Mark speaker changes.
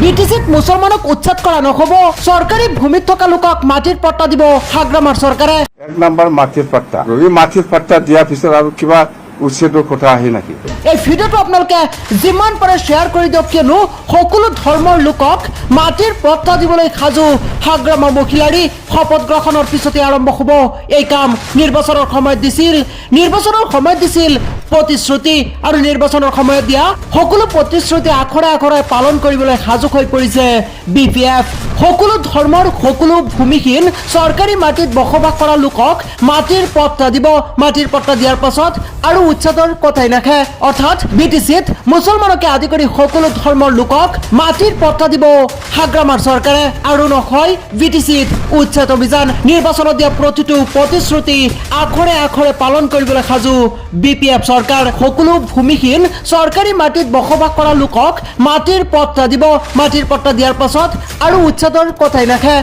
Speaker 1: বিটিচিত মুছলমানক উচ্ছেদ কৰা নহ'ব, চৰকাৰী ভূমিত থকা লোকক মাটিৰ পট্টা দিব হাগ্ৰামাৰ চৰকাৰে।
Speaker 2: এক নম্বৰ মাটিৰ পট্টা, এই মাটিৰ পট্টা দিয়াৰ পিছত আৰু কিবা উচ্ছেদৰ কথা আহে নেকি?
Speaker 1: এই ভিডিঅ'টো আপোনালোকে যিমান পাৰে শ্বেয়াৰ কৰি দিয়ক, কিয়নো সকলো ধৰ্মৰ লোকক মাটিৰ পট্টা দিবলৈ সাজু হাগ্ৰামাৰ মহিলাৰী। শপত গ্ৰহণৰ পিছতে আৰম্ভ হ'ব এই কাম। নিৰ্বাচনৰ সময়ত দিছিল প্ৰতিশ্ৰুতি, আৰু নিৰ্বাচনৰ সময়ত দিয়া সকলো প্ৰতিশ্ৰুতি আখৰে আখৰে পালন কৰিবলৈ সাজু হৈ পৰিছে BPF। সকলো ধৰ্মৰ সকলো ভূমিহীন চৰকাৰী মাটিত বসবাস কৰা লোকক মাটিৰ পট্টা দিব। মাটিৰ পট্টা দিয়াৰ পাছত আৰু উচ্ছেদৰ কথাই নাখে, অৰ্থাৎ বিটিচিত মুছলমানকে আদি কৰি সকলো ধৰ্মৰ লোকক মাটিৰ পট্টা দিব হাগ্ৰামাৰ চৰকাৰে, আৰু নহয় বিটিচিত উচ্ছেদ অভিযান। নিৰ্বাচনত দিয়া প্ৰতিটো প্ৰতিশ্ৰুতি আখৰে আখৰে পালন কৰিবলৈ সাজু BPF চৰকাৰ। সকলো ভূমিহীন চৰকাৰী মাটিত বসবাস কৰা লোকক মাটিৰ পট্টা দিব। মাটিৰ পট্টা দিয়াৰ পাছত আৰু উচ্ছেদৰ কথাই নাখে।